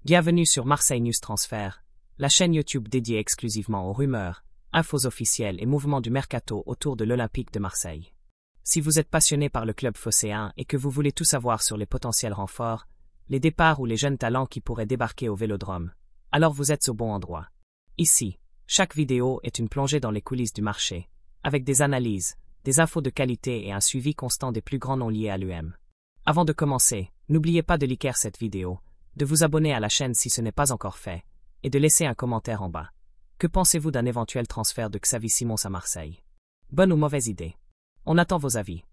Bienvenue sur Marseille News Transfert, la chaîne YouTube dédiée exclusivement aux rumeurs, infos officielles et mouvements du mercato autour de l'Olympique de Marseille. Si vous êtes passionné par le club phocéen et que vous voulez tout savoir sur les potentiels renforts, les départs ou les jeunes talents qui pourraient débarquer au Vélodrome, alors vous êtes au bon endroit. Ici, chaque vidéo est une plongée dans les coulisses du marché, avec des analyses, des infos de qualité et un suivi constant des plus grands noms liés à l'UM. Avant de commencer, n'oubliez pas de liker cette vidéo, de vous abonner à la chaîne si ce n'est pas encore fait, et de laisser un commentaire en bas. Que pensez-vous d'un éventuel transfert de Xavi Simons à Marseille? Bonne ou mauvaise idée? On attend vos avis.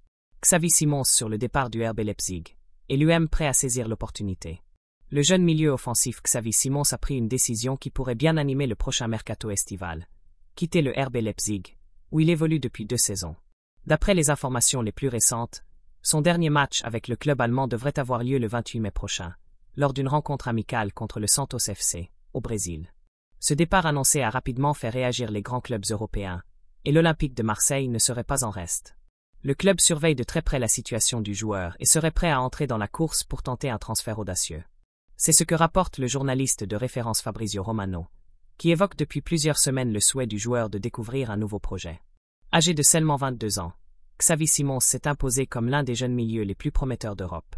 Xavi Simons sur le départ du RB Leipzig, et l'UM prêt à saisir l'opportunité. Le jeune milieu offensif Xavi Simons a pris une décision qui pourrait bien animer le prochain mercato estival. Quitter le RB Leipzig, où il évolue depuis 2 saisons. D'après les informations les plus récentes, son dernier match avec le club allemand devrait avoir lieu le 28 mai prochain, lors d'une rencontre amicale contre le Santos FC, au Brésil. Ce départ annoncé a rapidement fait réagir les grands clubs européens, et l'Olympique de Marseille ne serait pas en reste. Le club surveille de très près la situation du joueur et serait prêt à entrer dans la course pour tenter un transfert audacieux. C'est ce que rapporte le journaliste de référence Fabrizio Romano, qui évoque depuis plusieurs semaines le souhait du joueur de découvrir un nouveau projet. Âgé de seulement 22 ans, Xavi Simons s'est imposé comme l'un des jeunes milieux les plus prometteurs d'Europe.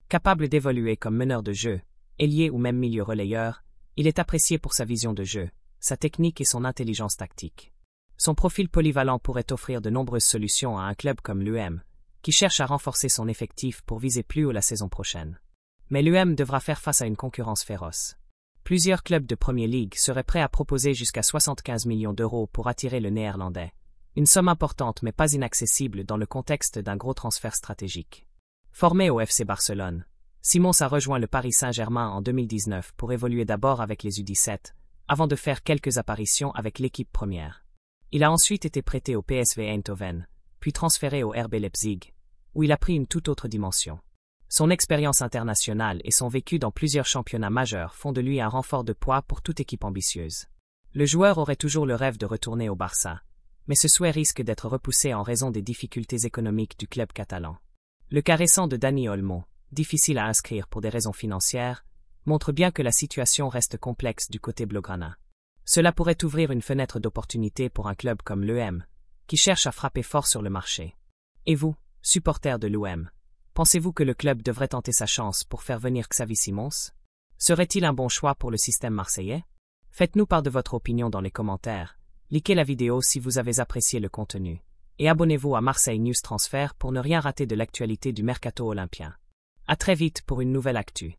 Capable d'évoluer comme meneur de jeu, ailier ou même milieu relayeur, il est apprécié pour sa vision de jeu, sa technique et son intelligence tactique. Son profil polyvalent pourrait offrir de nombreuses solutions à un club comme l'UM, qui cherche à renforcer son effectif pour viser plus haut la saison prochaine. Mais l'UM devra faire face à une concurrence féroce. Plusieurs clubs de Premier League seraient prêts à proposer jusqu'à 75 millions d'euros pour attirer le Néerlandais. Une somme importante mais pas inaccessible dans le contexte d'un gros transfert stratégique. Formé au FC Barcelone, Simons a rejoint le Paris Saint-Germain en 2019 pour évoluer d'abord avec les U17, avant de faire quelques apparitions avec l'équipe première. Il a ensuite été prêté au PSV Eindhoven, puis transféré au RB Leipzig, où il a pris une toute autre dimension. Son expérience internationale et son vécu dans plusieurs championnats majeurs font de lui un renfort de poids pour toute équipe ambitieuse. Le joueur aurait toujours le rêve de retourner au Barça, mais ce souhait risque d'être repoussé en raison des difficultés économiques du club catalan. Le cas récent de Dani Olmo, difficile à inscrire pour des raisons financières, montre bien que la situation reste complexe du côté blaugrana. Cela pourrait ouvrir une fenêtre d'opportunité pour un club comme l'UM, qui cherche à frapper fort sur le marché. Et vous, supporters de l'UM, pensez-vous que le club devrait tenter sa chance pour faire venir Xavi Simons? Serait-il un bon choix pour le système marseillais? Faites-nous part de votre opinion dans les commentaires, likez la vidéo si vous avez apprécié le contenu, et abonnez-vous à Marseille News Transfert pour ne rien rater de l'actualité du mercato olympien. À très vite pour une nouvelle actu.